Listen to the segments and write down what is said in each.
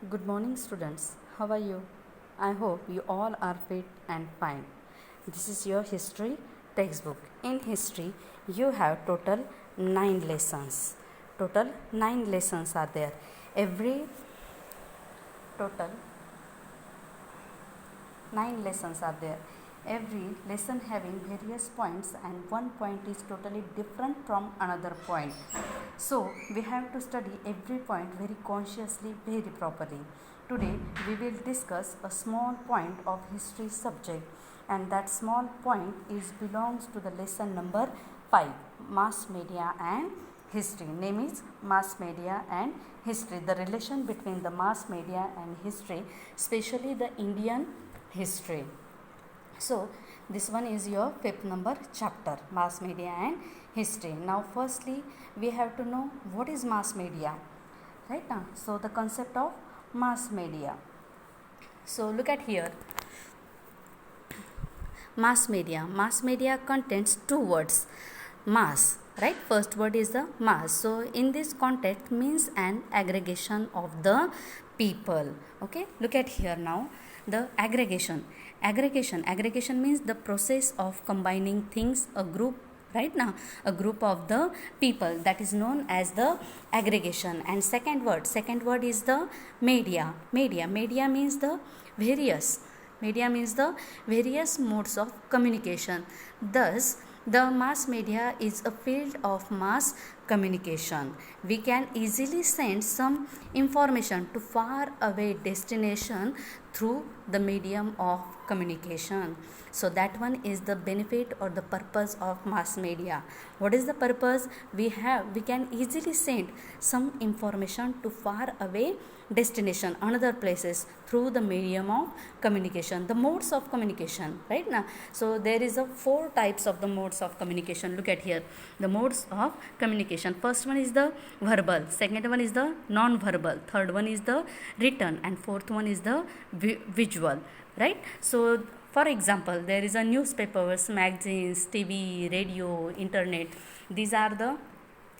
Good morning, students. How are you? I hope you all are fit and fine. This is your history textbook. In history, you have total 9 lessons. Total 9 lessons are there. Every total 9 lessons are there. Every lesson having various points, and one point is totally different from another point. So we have to study every point very consciously, very properly. Today we will discuss a small point of history subject, and that small point is belongs to the lesson number 5, mass media and history. Name is mass media and history. The relation between the mass media and history, especially the Indian history. So this one is your 5th number chapter, mass media and history. Now firstly we have to know what is mass media, right now. So the concept of mass media. So look at here. Mass media contains two words, mass, right? First word is the mass. So in this context means an aggregation of the people. Okay, look at here now. The aggregation means the process of combining things, a group, right now, a group of the people, that is known as the aggregation. And second word is the media means the various modes of communication. Thus the mass media is a field of mass communication. We can easily send some information to far away destination through the medium of communication. So that one is the benefit or the purpose of mass media. What is the purpose? We can easily send some information to far away destination, another places, through the medium of communication. The modes of communication, right now. So there is a 4 types of the modes of communication. Look at here, the modes of communication. First one is the verbal, second one is the non-verbal, third one is the written, and fourth one is the visual, right? So for example, there is a newspapers, magazines, TV, radio, internet. These are the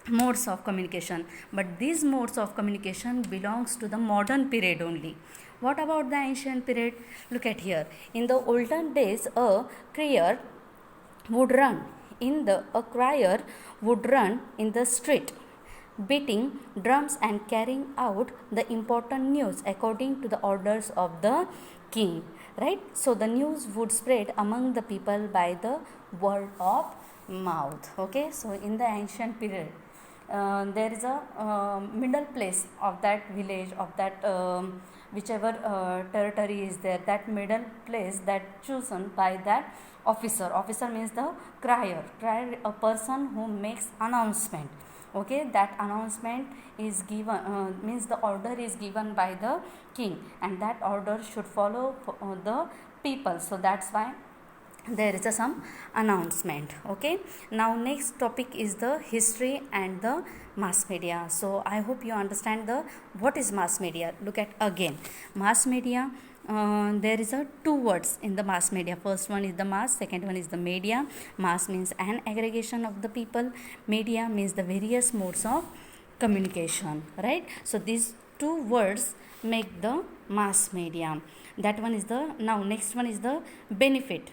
modes of communication, but these modes of communication belongs to the modern period only. What about the ancient period? Look at here. In the olden days, a crier would run in the street, beating drums and carrying out the important news according to the orders of the king, right? So the news would spread among the people by the word of mouth. Okay, so in the ancient period, there is a middle place of that village, of that whichever territory is there, that middle place that chosen by that officer means the crier, a person who makes announcement. Okay, that announcement is given, means the order is given by the king, and that order should follow the people. So that's why there is some announcement. Okay, now next topic is the history and the mass media. So I hope you understand the what is mass media. Look at again, mass media. There is a 2 words in the mass media. First one is the mass, second one is the media. Mass means an aggregation of the people, media means the various modes of communication, right? So these 2 words make the mass media. That one is the, now next one is the benefit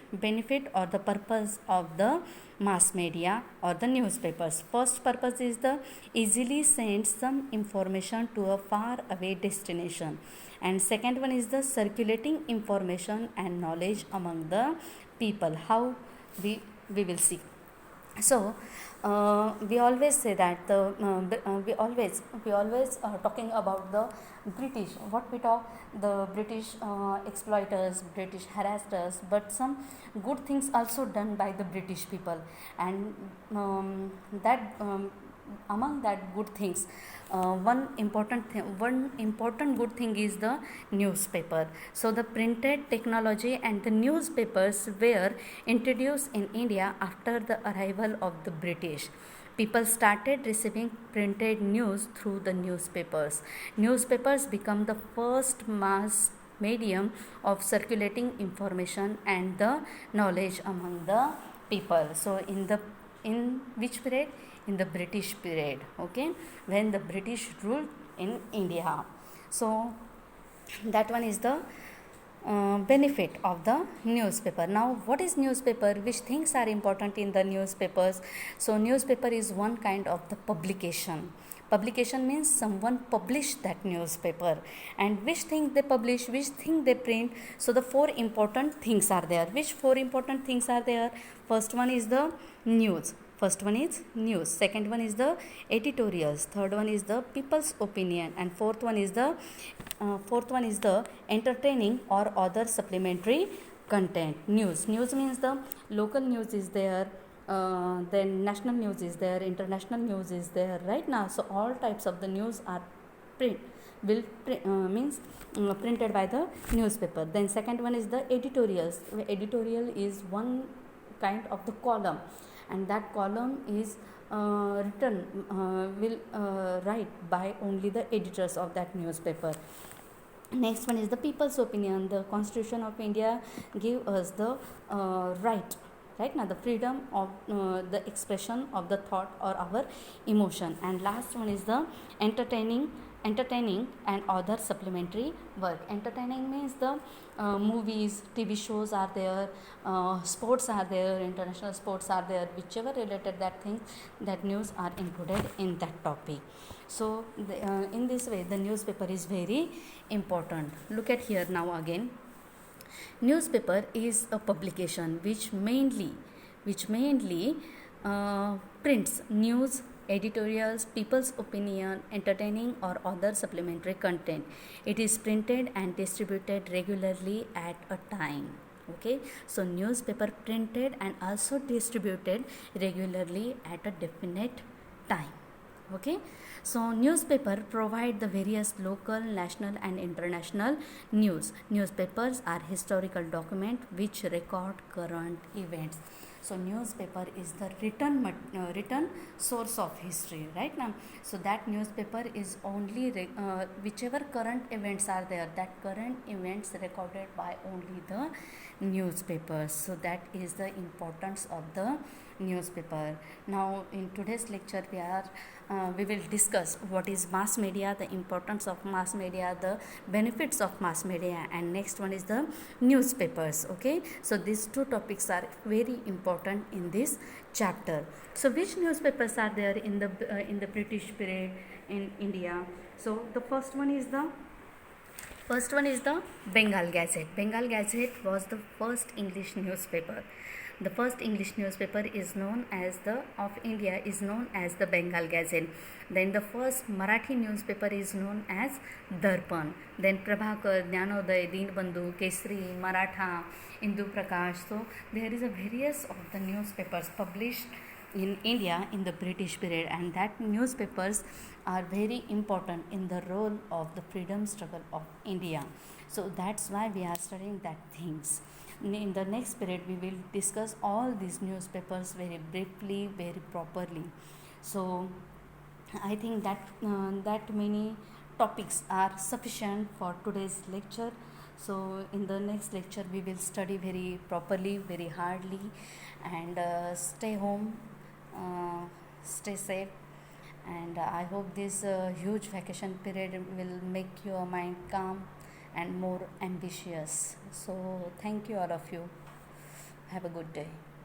or the purpose of the mass media or the newspapers. First purpose is the easily send some information to a far away destination, and second one is the circulating information and knowledge among the people. How we will see. So we always say that we always talking about the British. What we talk, the British exploiters, British harassers, but some good things also done by the British people, and that among that good things, one important good thing is the newspaper. So the printed technology and the newspapers were introduced in India after the arrival of the British. People started receiving printed news through the newspapers. Newspapers become the first mass medium of circulating information and the knowledge among the people. So in which period? In the British period. Okay, when the British ruled in India. So That one is the benefit of the newspaper. Now, what is newspaper? Which things are important in the newspapers? So newspaper is one kind of the publication. Publication means someone published that newspaper, and which thing they publish, which thing they print. So the four important things are there. Which four important things are there? First one is the news. First one is news. Second one is the editorials. Third one is the people's opinion, and fourth one is the entertaining or other supplementary content. News means the local news is there, then national news is there, international news is there, right now. So all types of the news are print will means printed by the newspaper. Then second one is the editorials. Editorial is one kind of the column, and that column is written will write by only the editors of that newspaper. Next one is the people's opinion. The Constitution of India give us the right now, the freedom of the expression of the thought or our emotion. And last one is the entertaining and other supplementary work. Entertaining means the movies, TV shows are there, sports are there, international sports are there, whichever related that things, that news are included in that topic. So in this way the newspaper is very important. Look at here now again. Newspaper is a publication which mainly prints news, editorials, people's opinion, entertaining or other supplementary content. It is printed and distributed regularly at a time. Okay, so newspaper printed and also distributed regularly at a definite time. Okay, so newspaper provide the various local, national and international news. Newspapers are historical document which record current events. So newspaper is the written source of history, right now. So that newspaper is only whichever current events are there, that current events recorded by only the newspapers. So that is the importance of the newspaper. Now in today's lecture we will discuss what is mass media, the importance of mass media, the benefits of mass media, and next one is the newspapers. Okay, so these two topics are very important in this chapter. So which newspapers are there in the British period in India? So the first one is the Bengal Gazette. Bengal Gazette was the first English newspaper. The first English newspaper is known as of India is known as the Bengal Gazette. Then the first Marathi newspaper is known as Darpan. Then Prabhakar, Jnanoday, Dinbandhu, Kesari, Maratha, Hindu Prakash. So there is a various of the newspapers published in India in the British period, and that newspapers are very important in the role of the freedom struggle of India. So that's why we are studying that things. In the next period we will discuss all these newspapers very briefly, very properly. So I think that many topics are sufficient for today's lecture. So in the next lecture we will study very properly, very hardly, and stay home, stay safe, and I hope this huge vacation period will make your mind calm and more ambitious. So thank you all of you. Have a good day.